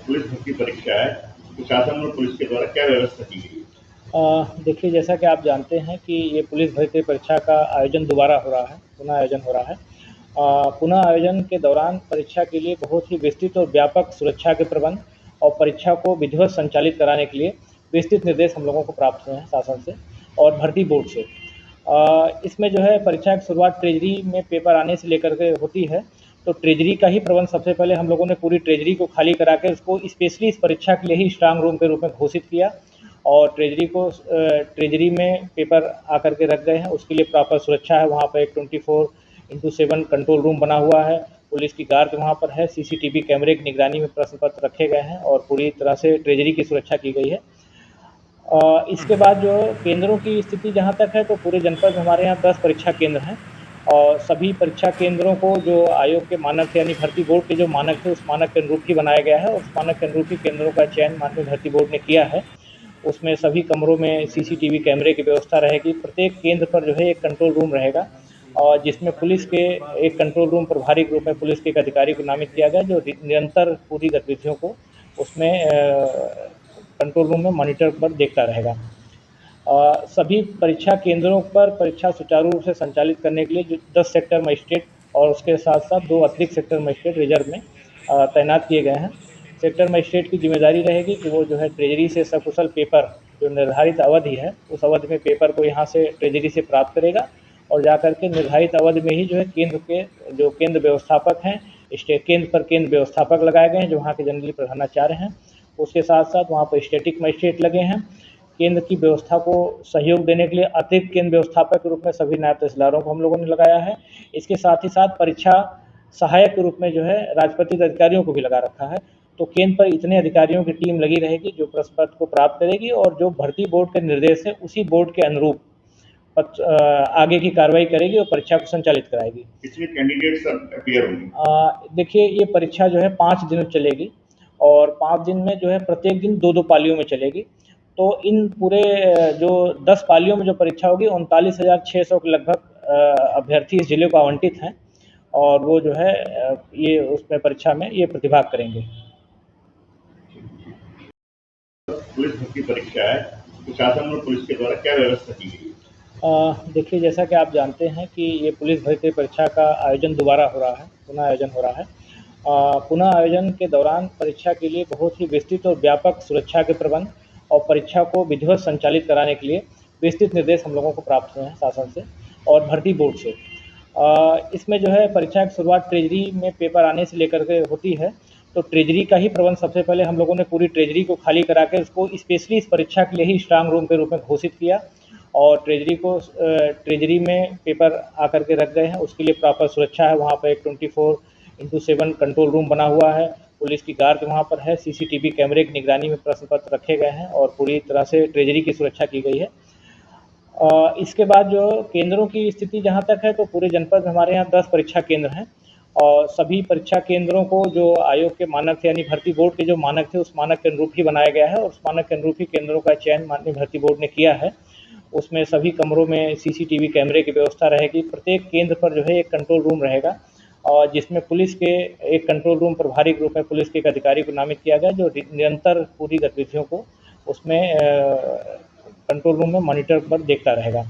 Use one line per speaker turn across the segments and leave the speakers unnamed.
Police भर्ती परीक्षा है, प्रशासन और पुलिस के द्वारा क्या व्यवस्था की गई है?
देखिए, जैसा कि आप जानते हैं कि ये पुलिस भर्ती परीक्षा का आयोजन दोबारा हो रहा है, पुनः आयोजन हो रहा है। पुनः आयोजन के दौरान परीक्षा के लिए बहुत ही विस्तृत और व्यापक सुरक्षा के प्रबंध और परीक्षा को विधिवत संचालित कराने के लिए विस्तृत निर्देश हम लोगों को प्राप्त हुए हैं शासन से और भर्ती बोर्ड से। इसमें जो है परीक्षा की शुरुआत ट्रेजरी में पेपर आने से लेकर के होती है, तो ट्रेजरी का ही प्रबंध सबसे पहले हम लोगों ने पूरी ट्रेजरी को खाली करा के उसको स्पेशली इस परीक्षा के लिए ही स्ट्रांग रूम के रूप में घोषित किया और ट्रेजरी में पेपर आकर के रख गए हैं। उसके लिए प्रॉपर सुरक्षा है, वहाँ पर एक 24x7 कंट्रोल रूम बना हुआ है, पुलिस की गार्ड वहाँ पर है, सीसीटीवी कैमरे की निगरानी में प्रश्न पत्र रखे गए हैं और पूरी तरह से ट्रेजरी की सुरक्षा की गई है। इसके बाद जो केंद्रों की स्थिति जहाँ तक है, तो पूरे जनपद में हमारे यहाँ 10 परीक्षा केंद्र हैं और सभी परीक्षा केंद्रों को जो आयोग के मानक थे, यानी भर्ती बोर्ड के जो मानक थे, उस मानक के अनुरूप ही बनाया गया है और उस मानक के अनुरूप ही केंद्रों का चयन माननीय भर्ती बोर्ड ने किया है। उसमें सभी कमरों में सीसीटीवी कैमरे की व्यवस्था रहेगी। प्रत्येक केंद्र पर जो है एक कंट्रोल रूम रहेगा और जिसमें पुलिस के एक कंट्रोल रूम प्रभारी के रूप में पुलिस के एक अधिकारी को नामित किया गया, जो निरंतर पूरी गतिविधियों को उसमें कंट्रोल रूम में मॉनिटर पर देखता रहेगा। सभी परीक्षा केंद्रों पर परीक्षा सुचारू रूप से संचालित करने के लिए जो 10 सेक्टर मजिस्ट्रेट और उसके साथ साथ 2 अतिरिक्त सेक्टर मजिस्ट्रेट रिजर्व में तैनात किए गए हैं। सेक्टर मजिस्ट्रेट की जिम्मेदारी रहेगी कि वो जो है ट्रेजरी से सकुशल पेपर, जो निर्धारित अवधि है, उस अवधि में पेपर को यहाँ से ट्रेजरी से प्राप्त करेगा और जाकर के निर्धारित अवधि में ही जो है केंद्र के जो केंद्र व्यवस्थापक हैं, केंद्र पर केंद्र व्यवस्थापक लगाए गए हैं, जो वहाँ के जनरली प्रधानाचार्य हैं। उसके साथ साथ वहाँ पर स्टैटिक मजिस्ट्रेट लगे हैं। केंद्र की व्यवस्था को सहयोग देने के लिए अतिरिक्त केंद्र व्यवस्थापक के रूप में सभी नायब तहसीलदारों को हम लोगों ने लगाया है। इसके साथ ही साथ परीक्षा सहायक के रूप में जो है राजपत्रित अधिकारियों को भी लगा रखा है। तो केंद्र पर इतने अधिकारियों की टीम लगी रहेगी जो प्रश्न पत्र को प्राप्त करेगी और जो भर्ती बोर्ड के निर्देश है उसी बोर्ड के अनुरूप आगे की कार्रवाई करेगी और परीक्षा को संचालित कराएगी।
इसमें कैंडिडेट्स अपीयर होंगे।
देखिए, ये परीक्षा जो है 5 दिन चलेगी और 5 दिन में जो है प्रत्येक दिन 2-2 पालियों में चलेगी। तो इन पूरे जो 10 पालियों में जो परीक्षा होगी, 39,600 के लगभग अभ्यर्थी इस जिले को आवंटित हैं और वो जो है ये उसमें परीक्षा में ये प्रतिभाग करेंगे।
पुलिस भर्ती परीक्षा है, प्रशासन और पुलिस के द्वारा क्या व्यवस्था की गई है?
देखिए, जैसा कि आप जानते हैं कि ये पुलिस भर्ती परीक्षा का आयोजन दोबारा हो रहा है, पुनः आयोजन हो रहा है। पुनः आयोजन के दौरान परीक्षा के लिए बहुत ही विस्तृत और व्यापक सुरक्षा के प्रबंध और परीक्षा को विधिवत संचालित कराने के लिए विस्तृत निर्देश हम लोगों को प्राप्त हुए हैं शासन से और भर्ती बोर्ड से। इसमें जो है परीक्षा की शुरुआत ट्रेजरी में पेपर आने से लेकर के होती है, तो ट्रेजरी का ही प्रबंध सबसे पहले हम लोगों ने पूरी ट्रेजरी को खाली करा के उसको स्पेशली इस परीक्षा के लिए ही स्ट्रांग रूम के रूप में घोषित किया और ट्रेजरी में पेपर आकर के रख गए हैं। उसके लिए प्रॉपर सुरक्षा है, वहाँ पर एक 24x7 कंट्रोल रूम बना हुआ है, पुलिस की गार्ड वहाँ पर है, सीसीटीवी कैमरे की निगरानी में प्रश्न पत्र रखे गए हैं और पूरी तरह से ट्रेजरी की सुरक्षा की गई है। इसके बाद जो केंद्रों की स्थिति जहाँ तक है, तो पूरे जनपद में हमारे यहाँ 10 परीक्षा केंद्र हैं और सभी परीक्षा केंद्रों को जो आयोग के मानक थे, यानी भर्ती बोर्ड के जो मानक थे, उस मानक के अनुरूप ही बनाया गया है और उस मानक के अनुरूप ही केंद्रों का चयन माननीय भर्ती बोर्ड ने किया है। उसमें सभी कमरों में सीसीटीवी कैमरे की व्यवस्था रहेगी। प्रत्येक केंद्र पर जो है एक कंट्रोल रूम रहेगा और जिसमें पुलिस के एक कंट्रोल रूम प्रभारी के रूप में पुलिस के एक अधिकारी को नामित किया गया, जो निरंतर पूरी गतिविधियों को उसमें कंट्रोल रूम में मॉनिटर पर देखता रहेगा।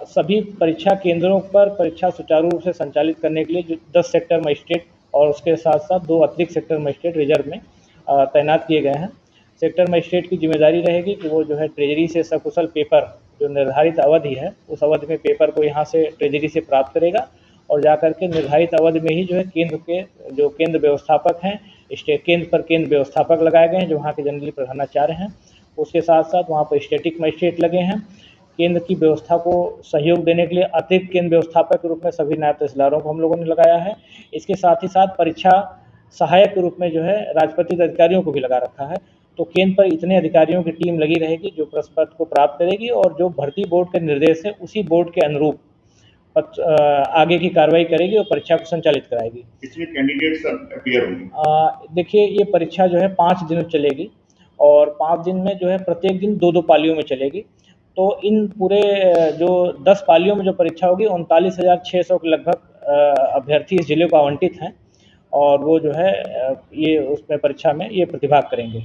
सभी परीक्षा केंद्रों पर परीक्षा सुचारू रूप से संचालित करने के लिए जो 10 सेक्टर मजिस्ट्रेट और उसके साथ साथ 2 अतिरिक्त सेक्टर मजिस्ट्रेट रिजर्व में तैनात किए गए हैं। सेक्टर मजिस्ट्रेट की जिम्मेदारी रहेगी कि वो जो है ट्रेजरी से सकुशल पेपर, जो निर्धारित अवधि है, उस अवधि में पेपर को यहाँ से ट्रेजरी से प्राप्त करेगा और जाकर के निर्धारित अवधि में ही जो है केंद्र के जो केंद्र व्यवस्थापक हैं, केंद्र पर केंद्र व्यवस्थापक लगाए गए हैं, जो वहाँ के जनरली प्रधानाचार्य हैं। उसके साथ साथ वहाँ पर स्टैटिक मजिस्ट्रेट लगे हैं। केंद्र की व्यवस्था को सहयोग देने के लिए अतिरिक्त केंद्र व्यवस्थापक के रूप में सभी नायब तहसीलदारों को हम लोगों ने लगाया है। इसके साथ ही साथ परीक्षा सहायक के रूप में जो है राजपत्रित अधिकारियों को भी लगा रखा है। तो केंद्र पर इतने अधिकारियों की टीम लगी रहेगी जो प्रश्न पत्र को प्राप्त करेगी और जो भर्ती बोर्ड के निर्देश है उसी बोर्ड के अनुरूप आगे की कार्रवाई करेगी और परीक्षा को संचालित कराएगी।
इसमें कैंडिडेट्स अपीयर होंगे।
देखिए, ये परीक्षा जो है 5 दिन चलेगी और 5 दिन में जो है प्रत्येक दिन 2-2 पालियों में चलेगी। तो इन पूरे जो 10 पालियों में जो परीक्षा होगी, 39,600 के लगभग अभ्यर्थी इस जिले को आवंटित हैं और वो जो है ये उसमें परीक्षा में ये प्रतिभाग करेंगे।